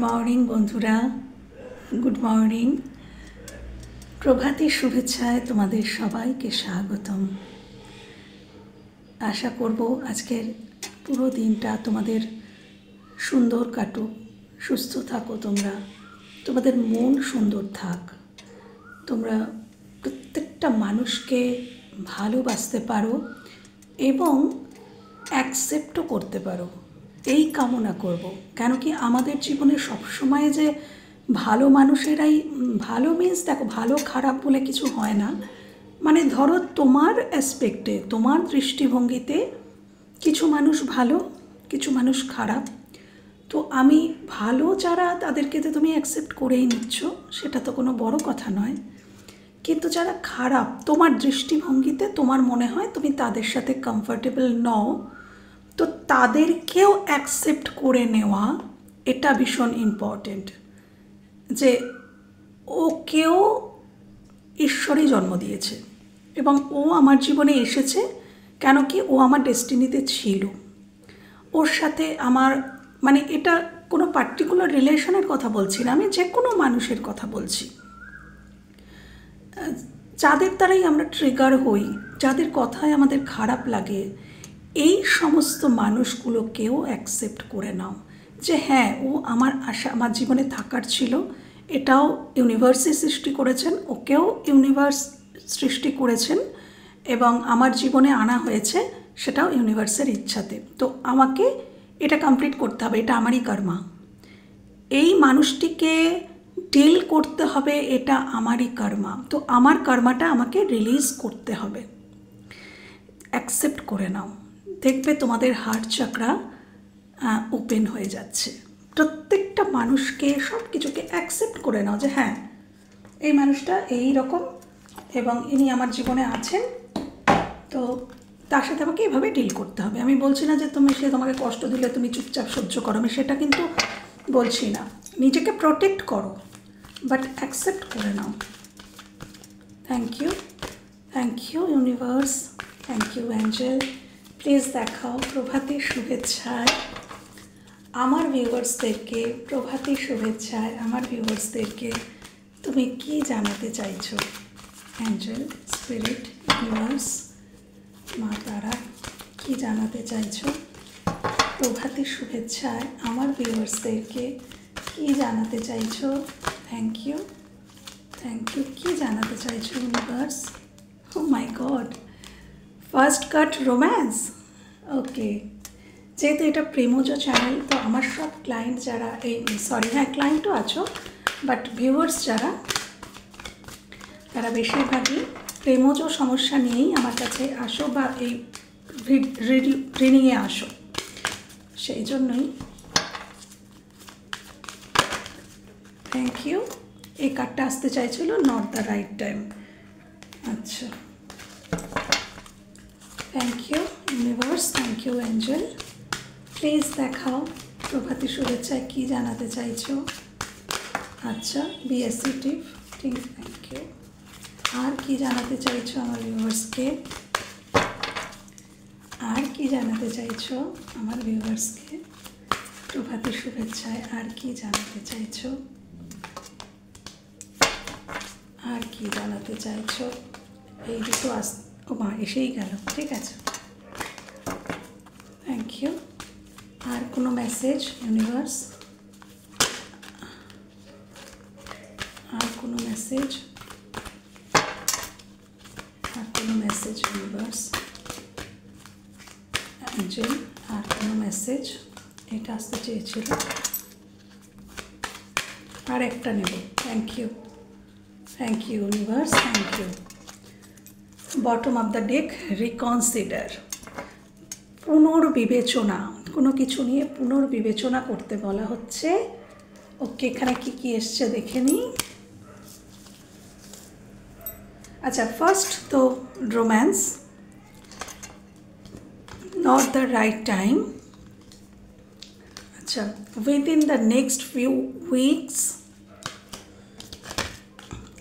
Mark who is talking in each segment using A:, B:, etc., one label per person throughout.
A: Morning বন্ধুরা, good morning. প্রভাতের শুভেচ্ছায় তোমাদের সবাইকে স্বাগতম। আশা করব আজকের পুরো দিনটা তোমাদের সুন্দর কাটুক, সুস্থ থাকো তোমরা, তোমাদের মন সুন্দর থাক, তোমরা প্রত্যেকটা মানুষকে ভালোবাসতে পারো এবং অ্যাকসেপ্টও করতে পারো, এই কামনা করব। কেন কি আমাদের জীবনে সবসময় যে ভালো মানুষেরাই ভালো, মিন্স দেখো ভালো খারাপ বলে কিছু হয় না। মানে ধরো তোমার অ্যাসপেক্টে, তোমার দৃষ্টিভঙ্গিতে কিছু মানুষ ভালো, কিছু মানুষ খারাপ। তো আমি ভালো যারা, তাদেরকে তো তুমি অ্যাকসেপ্ট করেই নিচ্ছ, সেটা তো কোনো বড় কথা নয়। কিন্তু যারা খারাপ তোমার দৃষ্টিভঙ্গিতে, তোমার মনে হয় তুমি তাদের সাথে কমফর্টেবল নও, তো তাদেরকেও অ্যাকসেপ্ট করে নেওয়া, এটা ভীষণ ইম্পর্টেন্ট। যে ওকেও ঈশ্বরই জন্ম দিয়েছে এবং ও আমার জীবনে এসেছে, কেন কি ও আমার ডেস্টিনিতে ছিল। ওর সাথে আমার মানে এটা কোনো পার্টিকুলার রিলেশনের কথা বলছি না, আমি যে কোনো মানুষের কথা বলছি, যাদের দ্বারাই আমরা ট্রিগার হই, যাদের কথায় আমাদের খারাপ লাগে, এই সমস্ত মানুষগুলোকেও অ্যাকসেপ্ট করে নাও। যে হ্যাঁ, ও আমার আশা, আমার জীবনে থাকার ছিল, এটাও ইউনিভার্সই সৃষ্টি করেছেন, ওকেও ইউনিভার্স সৃষ্টি করেছেন এবং আমার জীবনে আনা হয়েছে, সেটাও ইউনিভার্সের ইচ্ছাতে। তো আমাকে এটা কমপ্লিট করতে হবে, এটা আমারই কর্মা। এই মানুষটিকে ডিল করতে হবে, এটা আমারই কর্মা। তো আমার কর্মাটা আমাকে রিলিজ করতে হবে। অ্যাকসেপ্ট করে নাও, দেখবে তোমাদের হার্ট চাকরা ওপেন হয়ে যাচ্ছে। প্রত্যেকটা মানুষকে, সব কিছুকে অ্যাকসেপ্ট করে নাও যে হ্যাঁ, এই মানুষটা এই রকম এবং ইনি আমার জীবনে আছেন, তো তার সাথে আমাকে এভাবে ডিল করতে হবে। আমি বলছি না যে সে তোমাকে কষ্ট দিলে তুমি চুপচাপ সহ্য করো, আমি সেটা কিন্তু বলছি না। নিজেকে প্রোটেক্ট করো, বাট অ্যাকসেপ্ট করে নাও। Thank you universe, thank you angel. Please দেখাও প্রভাতের শুভেচ্ছায় আমার ভিউয়ার্সদেরকে, প্রভাতের শুভেচ্ছায় আমার ভিউয়ার্সদেরকে তুমি কি জানাতে চাইছো? অ্যাঞ্জেল, স্পিরিট, ইউনিভার্স, মা তারা, কি জানাতে চাইছো? প্রভাতের শুভেচ্ছায় আমার ভিউয়ার্সদেরকে কি জানাতে চাইছো? থ্যাংক ইউ, কি জানাতে চাইছো universe? O my god, first cut romance. ওকে, যেহেতু এটা প্রেমজ চ্যানেল, তো আমার সব ক্লায়েন্ট যারা, এই সরি হ্যাঁ ক্লায়েন্টও আছো, বাট ভিউয়ার্স যারা, তারা বেশিরভাগই প্রেমজ সমস্যা নিয়েই আমার কাছে আসো বা এই রিডিংয়ে আসো। সেই জন্যই থ্যাংক ইউ। এই কার্ডটা আসতে চাইছিল, নট দ্য রাইট টাইম। আচ্ছা, thank you universe, thank you angel. Please দেখাও প্রভাতী শুভেচ্ছায় কী জানাতে চাইছো। আচ্ছা, বিএসসিটিভ, ঠিক, থ্যাংক ইউ। আর কি জানাতে চাইছো আমার ভিউয়ার্সকে? আর কি জানাতে চাইছো আমার ভিউয়ার্সকে প্রভাতী শুভেচ্ছায়? আর কি জানাতে চাইছো? আর কি জানাতে চাইছো? এই দুটো ও মা এসেই গেল, ঠিক আছে, থ্যাংক ইউ। আর কোনো মেসেজ ইউনিভার্স? আর কোনো মেসেজ? আর কোনো মেসেজ ইউনিভার্স? অ্যাঞ্জেল, আর কোনো মেসেজ? এটা আসতে চেয়েছিল, আর একটা নেব। Thank you universe, thank you. Bottom of the deck, reconsider, পুনর্বিবেচনা, কোনো কিছু নিয়ে পুনর্বিবেচনা করতে বলা হচ্ছে। ওকে, এখানে কি কি এসছে দেখে নিই। আচ্ছা, ফার্স্ট তো romance, not the right time. আচ্ছা, within the next few weeks,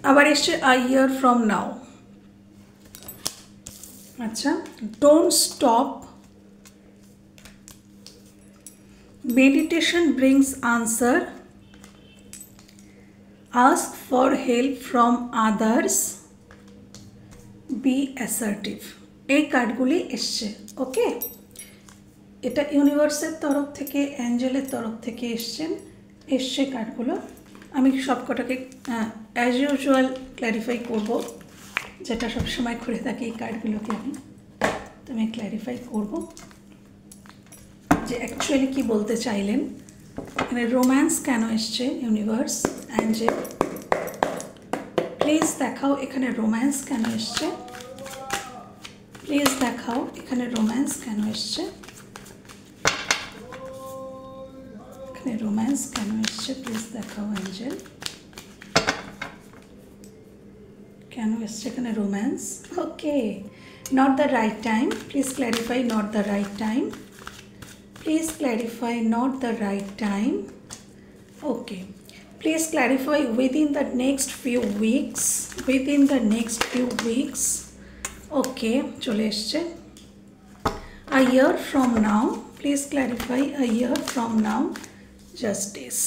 A: আবার এসছে আ ইয়ার ফ্রম নাও। আচ্ছা, don't stop, meditation brings answer, ask for help from others, be assertive, এই কার্ডগুলি এসছে। ওকে, এটা ইউনিভার্সের তরফ থেকে, অ্যাঞ্জেলের তরফ থেকে এসছে কার্ডগুলো। আমি সবকটাকে অ্যাজ ইউজুয়াল ক্ল্যারিফাই করব, যেটা সবসময় করে থাকি এই কার্ডগুলোকে আমি ক্ল্যারিফাই করব যে অ্যাকচুয়ালি কী বলতে চাইলেন। এখানে রোম্যান্স কেন এসছে, ইউনিভার্স, অ্যাঞ্জেল প্লিজ দেখাও এখানে রোম্যান্স কেন এসছে, প্লিজ দেখাও এখানে রোম্যান্স কেন এসছে, এখানে রোম্যান্স কেন এসছে, প্লিজ দেখাও অ্যাঞ্জেল, কেন এসছে এখানে romance. Okay, not the right time, please clarify not the right time, please clarify not the right time. Okay, please clarify within the next few weeks, within the next few weeks. Okay, চলে এসছে। A year from now, please clarify a year from now. Justice.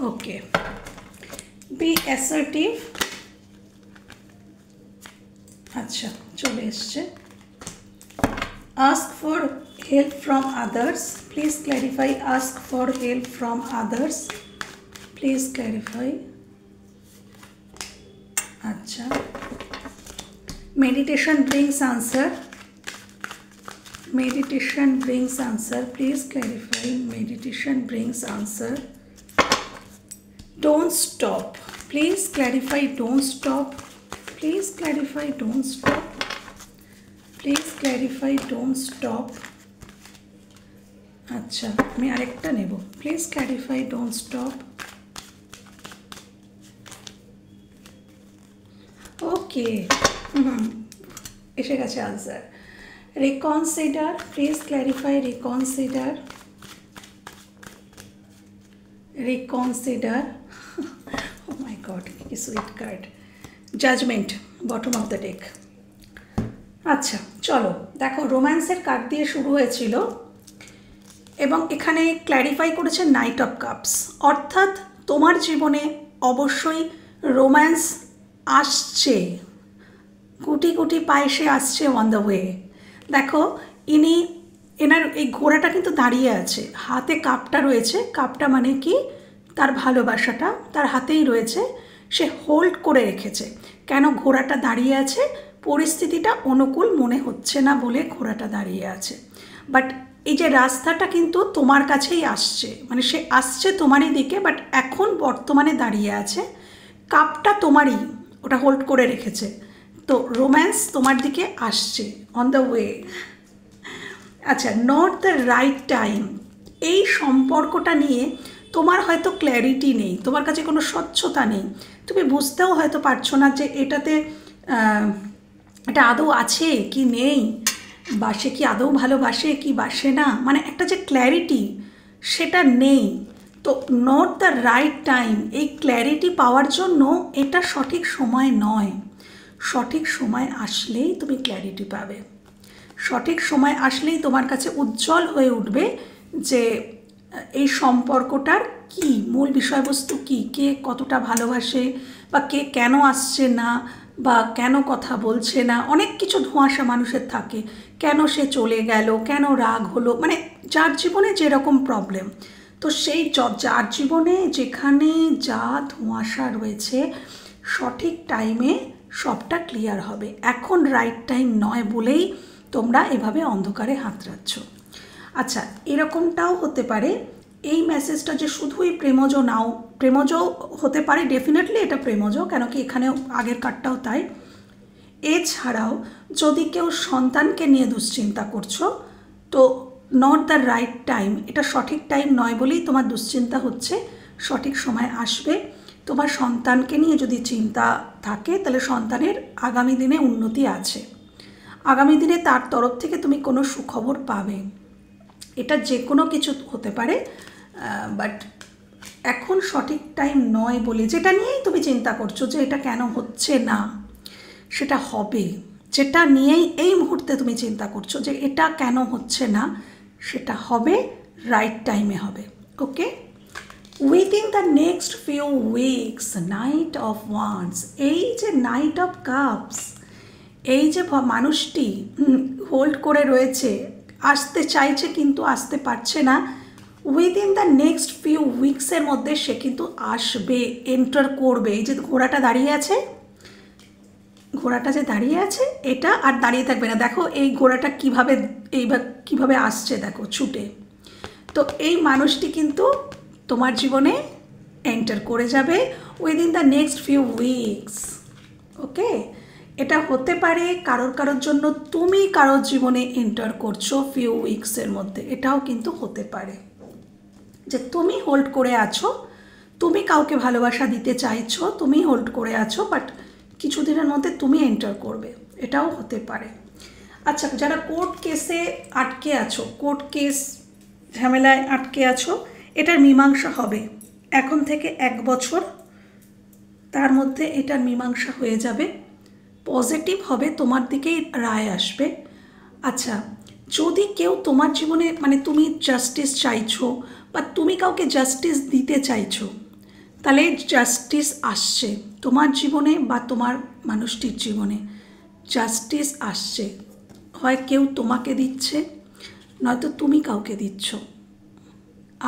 A: Okay, be assertive. আচ্ছা, চলে এসছে। Ask for help from others, please clarify ask for help from others, please clarify. अच्छा, meditation brings answer, meditation brings answer, please clarify meditation brings answer. Don't stop, please clarify don't stop, please clarify don't stop, please clarify don't stop. अच्छा, मैं আরেকটা নেব, please clarify don't stop. Okay, এসে গেছে answer. Reconsider, please clarify reconsider, reconsider, oh my god কি sweet card. Judgment, bottom of the deck. আচ্ছা চলো দেখো, রোম্যান্সের কার্ড দিয়ে শুরু হয়েছিল এবং এখানে ক্ল্যারিফাই করেছে নাইট অফ কাপস, অর্থাৎ তোমার জীবনে অবশ্যই রোম্যান্স আসছে, গুটি গুটি পায়ে সে আসছে, অন দ্য ওয়ে। দেখো এনার এই ঘোড়াটা কিন্তু দাঁড়িয়ে আছে, হাতে কাপটা রয়েছে, কাপটা মানে কি তার ভালোবাসাটা তার হাতেই রয়েছে, সে হোল্ড করে রেখেছে। কেন ঘোড়াটা দাঁড়িয়ে আছে, পরিস্থিতিটা অনুকূল মনে হচ্ছে না বলে ঘোড়াটা দাঁড়িয়ে আছে। বাট এই যে রাস্তাটা কিন্তু তোমার কাছেই আসছে, মানে সে আসছে তোমারই দিকে, বাট এখন বর্তমানে দাঁড়িয়ে আছে, কাপটা তোমারই, ওটা হোল্ড করে রেখেছে। তো রোম্যান্স তোমার দিকে আসছে, অন দ্য ওয়ে। আচ্ছা, নট দ্য রাইট টাইম, এই সম্পর্কটা নিয়ে তোমার হয়তো ক্ল্যারিটি নেই, তোমার কাছে কোনো স্বচ্ছতা নেই, তুমি বুঝতেও হয়তো পারছো না যে এটা আদৌ আছে কি নেই, বা সে কি আদৌ ভালোবাসে কি বাসে না, মানে একটা যে ক্ল্যারিটি সেটা নেই। তো নট দ্য রাইট টাইম, এই ক্ল্যারিটি পাওয়ার জন্য এটা সঠিক সময় নয়। সঠিক সময় আসলেই তুমি ক্ল্যারিটি পাবে, সঠিক সময় আসলেই তোমার কাছে উজ্জ্বল হয়ে উঠবে যে এই সম্পর্কটার কি মূল বিষয়বস্তু কি, কে কতটা ভালোবাসে, বা কে কেন আসছে না, বা কেন কথা বলছে না। অনেক কিছু ধোঁয়াশা মানুষের থাকে, কেন সে চলে গেল, কেন রাগ হলো, মানে যার জীবনে যেরকম প্রবলেম, তো সেই যার জীবনে যেখানে যা ধোঁয়াশা রয়েছে সঠিক টাইমে সবটা ক্লিয়ার হবে। এখন রাইট টাইম নয় বলেই তোমরা এভাবে অন্ধকারে হাতড়াচ্ছ। আচ্ছা, এরকমটাও হতে পারে এই মেসেজটা যে শুধুই প্রেমজ নাও, প্রেমজ হতে পারে, ডেফিনেটলি এটা প্রেমজ, কেন কি এখানেও আগের কার্ডটাও তাই। এছাড়াও যদি কেউ সন্তানকে নিয়ে দুশ্চিন্তা করছো, তো নট দ্য রাইট টাইম, এটা সঠিক টাইম নয় বলেই তোমার দুশ্চিন্তা হচ্ছে, সঠিক সময় আসবে। তোমার সন্তানকে নিয়ে যদি চিন্তা থাকে তাহলে সন্তানের আগামী দিনে উন্নতি আছে, আগামী দিনে তার তরফ থেকে তুমি কোনো সুখবর পাবে। এটা যে কোনো কিছু হতে পারে, বাট এখন সঠিক টাইম নয় বলে যেটা নিয়েই তুমি চিন্তা করছো যে এটা কেন হচ্ছে না, সেটা হবে। যেটা নিয়েই এই মুহূর্তে তুমি চিন্তা করছো যে এটা কেন হচ্ছে না, সেটা হবে, রাইট টাইমে হবে। Okay, within the next few weeks knight of wands, এই যে নাইট অফ কাপস, এই যে মানুষটি হোল্ড করে রয়েছে, আসতে চাইছে কিন্তু আসতে পারছে না, উইদিন দ্য নেক্সট ফিউ উইকসের মধ্যে সে কিন্তু আসবে, এন্টার করবে। এই যে ঘোড়াটা দাঁড়িয়ে আছে, ঘোড়াটা যে দাঁড়িয়ে আছে এটা আর দাঁড়িয়ে থাকবে না। দেখো এই ঘোড়াটা কিভাবে আসছে, দেখো ছুটে। তো এই মানুষটি কিন্তু তোমার জীবনে এন্টার করে যাবে within the next few weeks. Okay, এটা হতে পারে কারোর জন্য তুমি কারোর জীবনে এন্টার করছো ফিউ উইকসের মধ্যে, এটাও কিন্তু হতে পারে যে তুমি হোল্ড করে আছো, তুমি কাউকে ভালোবাসা দিতে চাইছো, তুমি হোল্ড করে আছো, বাট কিছুদিনের মধ্যে তুমি এন্টার করবে, এটাও হতে পারে। আচ্ছা, যারা কোর্ট কেসে আটকে আছো, কোর্ট কেস ঝামেলায় আটকে আছো, এটার মীমাংসা হবে এখন থেকে 1 বছর, তার মধ্যে এটার মীমাংসা হয়ে যাবে, পজিটিভ হবে, তোমার দিকেই রায় আসবে। আচ্ছা, যদি কেউ তোমার জীবনে মানে তুমি জাস্টিস চাইছো বা তুমি কাউকে জাস্টিস দিতে চাইছো, তাহলে জাস্টিস আসছে তোমার জীবনে বা তোমার মানুষটির জীবনে, জাস্টিস আসছে। হয় কেউ তোমাকে দিচ্ছে, নয়তো তুমি কাউকে দিচ্ছ।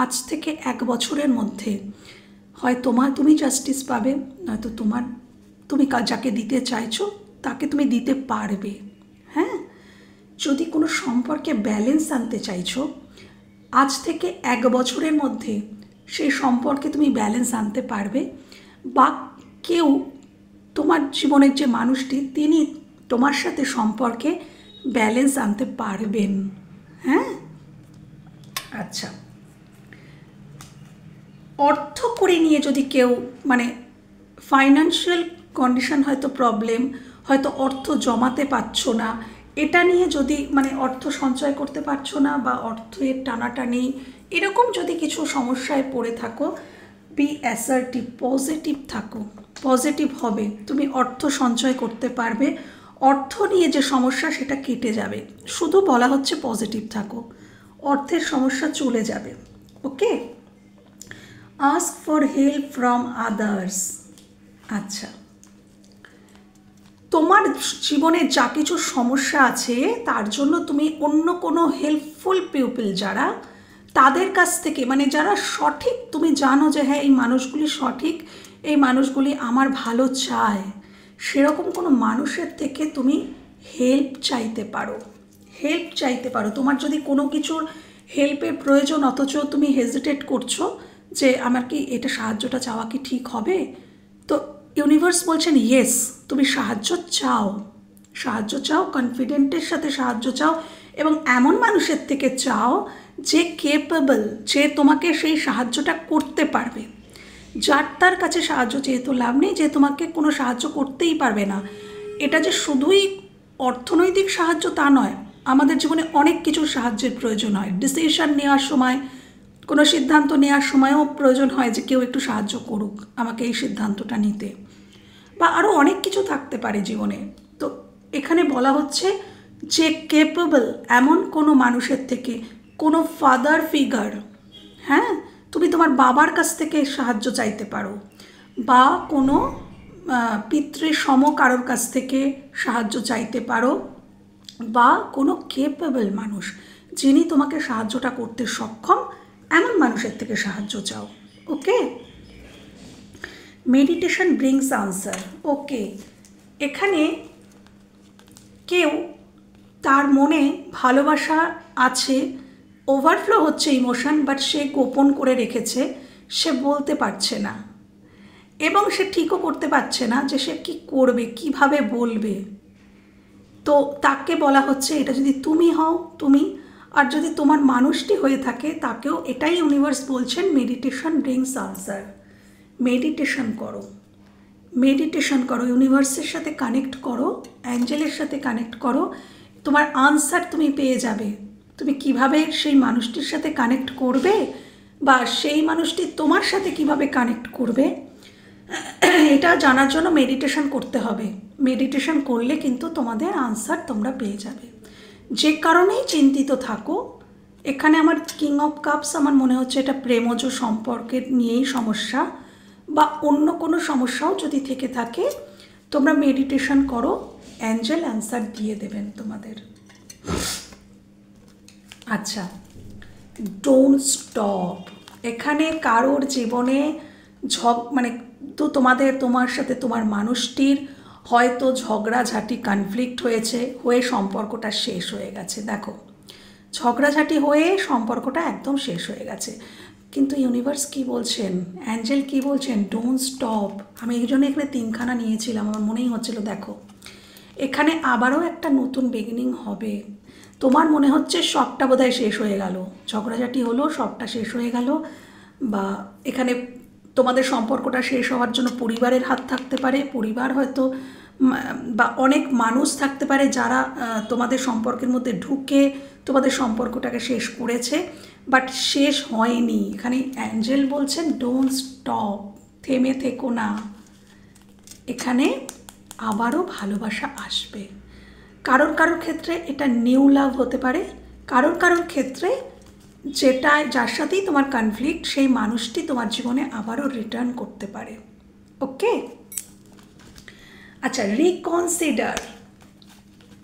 A: আজ থেকে 1 বছরের মধ্যে হয় তুমি জাস্টিস পাবে, নয়তো তুমি যাকে দিতে চাইছো তাকে তুমি দিতে পারবে। হ্যাঁ, যদি কোনো সম্পর্কে ব্যালেন্স আনতে চাইছো, আজ থেকে 1 বছরের মধ্যে সেই সম্পর্কে তুমি ব্যালেন্স আনতে পারবে, বা কেউ তোমার জীবনের যে মানুষটি তিনি তোমার সাথে সম্পর্কে ব্যালেন্স আনতে পারবেন। হ্যাঁ, আচ্ছা, অর্থ করে নিয়ে যদি কেউ মানে ফাইন্যান্সিয়াল কন্ডিশন হয়তো প্রবলেম, হয়তো অর্থ জমাতে পারছো না, এটা নিয়ে যদি মানে অর্থ সঞ্চয় করতে পারছো না বা অর্থের টানাটানি এরকম যদি কিছু সমস্যায় পড়ে থাকো, বি অ্যাসার্টিভ, পজিটিভ থাকো, পজিটিভ হবে, তুমি অর্থ সঞ্চয় করতে পারবে, অর্থ নিয়ে যে সমস্যা সেটা কেটে যাবে। শুধু বলা হচ্ছে পজিটিভ থাকো, অর্থের সমস্যা চলে যাবে। Okay, ask for help from others. আচ্ছা, তোমার জীবনে যা কিছু সমস্যা আছে তার জন্য তুমি অন্য কোনো হেল্পফুল পিপল যারা, তাদের কাছ থেকে মানে যারা সঠিক, তুমি জানো যে হ্যাঁ এই মানুষগুলি সঠিক, এই মানুষগুলি আমার ভালো চায়, সেরকম কোনো মানুষের থেকে তুমি হেল্প চাইতে পারো, হেল্প চাইতে পারো। তোমার যদি কোনো কিছুর হেল্পের প্রয়োজন অথচ তুমি হেজিটেট করছো যে আমার কি এটা সাহায্যটা চাওয়া কি ঠিক হবে, তো ইউনিভার্স বলছেন ইয়েস, তুমি সাহায্য চাও, সাহায্য চাও, কনফিডেন্টের সাথে সাহায্য চাও, এবং এমন মানুষের থেকে চাও যে কেপেবল, যে তোমাকে সেই সাহায্যটা করতে পারবে। যার তার কাছে সাহায্য চেয়ে তো লাভ নেই, যে তোমাকে কোনো সাহায্য করতেই পারবে না। এটা যে শুধুই অর্থনৈতিক সাহায্য তা নয়, আমাদের জীবনে অনেক কিছু সাহায্যের প্রয়োজন হয়। ডিসিশন নেওয়ার সময়, কোনো সিদ্ধান্ত নেওয়ার সময়ও প্রয়োজন হয় যে কেউ একটু সাহায্য করুক আমাকে এই সিদ্ধান্তটা নিতে, বা আরও অনেক কিছু থাকতে পারে জীবনে। তো এখানে বলা হচ্ছে যে কেপেবল এমন কোনো মানুষের থেকে, কোনো ফাদার ফিগার, হ্যাঁ, তুমি তোমার বাবার কাছ থেকে সাহায্য চাইতে পারো, বা কোনো পিতৃসম কারোর কাছ থেকে সাহায্য চাইতে পারো, বা কোনো কেপেবল মানুষ যিনি তোমাকে সাহায্যটা করতে সক্ষম, এমন মানুষের থেকে সাহায্য চাও। ওকে, মেডিটেশন ব্রিংস আনসার। ওকে, এখানে কেউ তার মনে ভালোবাসা আছে, ওভারফ্লো হচ্ছে ইমোশন, বাট সে গোপন করে রেখেছে, সে বলতে পারছে না, এবং সে ঠিকও করতে পারছে না যে সে কী করবে, কিভাবে বলবে। তো তাকে বলা হচ্ছে এটা যদি তুমি হও তুমি, আর যদি তোমার মানুষটি হয়ে থাকে তাকেও এটাই ইউনিভার্স বলছেন, মেডিটেশন ব্রিংস আনসার। মেডিটেশন করো, মেডিটেশন করো, ইউনিভার্সের সাথে কানেক্ট করো, অ্যাঞ্জেলের সাথে কানেক্ট করো, তোমার আনসার তুমি পেয়ে যাবে। তুমি কিভাবে সেই মানুষটির সাথে কানেক্ট করবে, বা সেই মানুষটি তোমার সাথে কিভাবে কানেক্ট করবে, এটা জানার জন্য মেডিটেশন করতে হবে। মেডিটেশন করলে কিন্তু তোমাদের আনসার তোমরা পেয়ে যাবে। যে কারণেই চিন্তিত থাকো, এখানে আমার কিং অফ কাপস, আমার মনে হচ্ছে এটা প্রেমজ সম্পর্কের নিয়েই সমস্যা, বা অন্য কোনো সমস্যাও যদি থেকে থাকে তোমরা মেডিটেশন করো, অ্যাঞ্জেল অ্যান্সার দিয়ে দেবেন তোমাদের। আচ্ছা, ডোন্ট স্টপ। এখানে কারোর জীবনে মানে তো তোমার সাথে তোমার মানুষটির হয়তো ঝগড়াঝাটি কনফ্লিক্ট হয়ে সম্পর্কটা শেষ হয়ে গেছে। দেখো, ঝগড়াঝাটি হয়ে সম্পর্কটা একদম শেষ হয়ে গেছে, কিন্তু ইউনিভার্স কি বলছেন, অ্যাঞ্জেল কি বলছেন, ডোন্ট স্টপ। আমি এই জন্য এখানে 3খানা নিয়েছিলাম, আমার মনেই হচ্ছিল দেখো এখানে আবারও একটা নতুন বিগিনিং হবে। তোমার মনে হচ্ছে সবটা বোধহয় শেষ হয়ে গেল, ঝগড়াঝাটি হলো, সবটা শেষ হয়ে গেল, বা এখানে তোমাদের সম্পর্কটা শেষ হওয়ার জন্য পরিবারের হাত থাকতে পারে, পরিবার হয়তো বা অনেক মানুষ থাকতে পারে যারা তোমাদের সম্পর্কের মধ্যে ঢুকে তোমাদের সম্পর্কটাকে শেষ করেছে, বাট শেষ হয়নি। এখানে অ্যাঞ্জেল বলছেন ডোন্ট স্টপ, থেমে থেকো না, এখানে আবারও ভালোবাসা আসবে। কারোর ক্ষেত্রে এটা নিউ লাভ হতে পারে, কারোর ক্ষেত্রে যার সাথেই তোমার কনফ্লিক্ট সেই মানুষটি তোমার জীবনে আবারও রিটার্ন করতে পারে। ওকে, আচ্ছা, রিকনসিডার,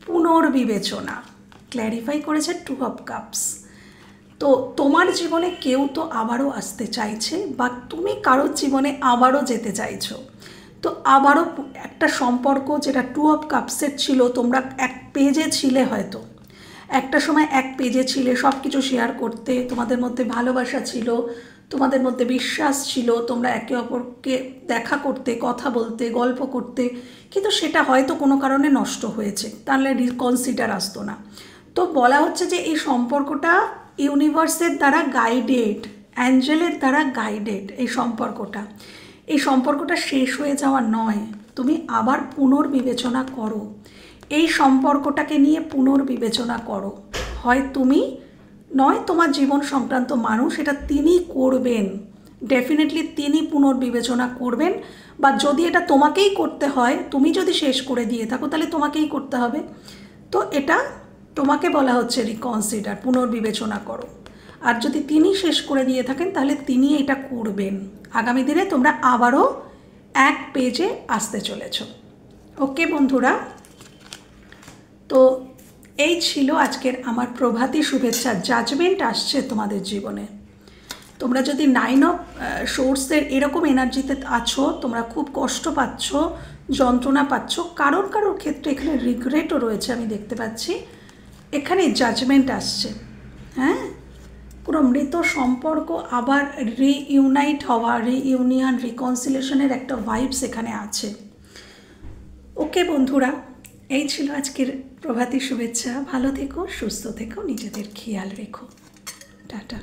A: পুনর্বিবেচনা, ক্ল্যারিফাই করেছে 2 অফ কাপস। তো তোমার জীবনে কেউ তো আবারও আসতে চাইছে, বা তুমি কারোর জীবনে আবারও যেতে চাইছো। তো আবারও একটা সম্পর্ক যেটা 2 অফ কাপসের ছিল, তোমরা এক পেজে ছিলে, হয়তো একটা সময় এক পেজে ছিলে, সব কিছু শেয়ার করতে, তোমাদের মধ্যে ভালোবাসা ছিল, তোমাদের মধ্যে বিশ্বাস ছিল, তোমরা একে অপরকে দেখা করতে, কথা বলতে, গল্প করতে, কিন্তু সেটা হয়তো কোনো কারণে নষ্ট হয়েছে, তাহলে রিকনসিডার আসতো না। তো বলা হচ্ছে যে এই সম্পর্কটা ইউনিভার্সের দ্বারা গাইডেড, অ্যাঞ্জেলের দ্বারা গাইডেড। এই সম্পর্কটা শেষ হয়ে যাওয়া নয়, তুমি আবার পুনর্বিবেচনা করো, এই সম্পর্কটাকে নিয়ে পুনর্বিবেচনা করো। হয় তুমি নয় তোমার জীবন সংক্রান্ত মানুষ, এটা তিনি করবেন, ডেফিনেটলি তিনি পুনর্বিবেচনা করবেন। বা যদি এটা তোমাকেই করতে হয়, তুমি যদি শেষ করে দিয়ে থাকো তাহলে তোমাকেই করতে হবে। তো এটা তোমাকে বলা হচ্ছে রিকনসিডার, পুনর্বিবেচনা করো। আর যদি তিনি শেষ করে দিয়ে থাকেন তাহলে তিনি এটা করবেন। আগামী দিনে তোমরা আবারও এক পেজে আসতে চলেছ। ওকে বন্ধুরা, তো এই ছিল আজকের আমার প্রভাতী শুভেচ্ছা। জাজমেন্ট আসছে তোমাদের জীবনে। তোমরা যদি 9 অফ সোর্সের এরকম এনার্জিতে আছো, তোমরা খুব কষ্ট পাচ্ছ, যন্ত্রণা পাচ্ছ, কারোর ক্ষেত্রে এখানে রিগ্রেটও রয়েছে, আমি দেখতে পাচ্ছি। এখানে জাজমেন্ট আসছে, হ্যাঁ, পুরো মৃত সম্পর্ক আবার রিইউনাইট হওয়া, রিইউনিয়ন, রিকনসিলেশনের একটা ভাইবস এখানে আছে। ওকে বন্ধুরা, এই ছিল আজকের প্রভাতী শুভেচ্ছা। ভালো থেকো, সুস্থ থেকো, নিজেদের খেয়াল রেখো। টাটা।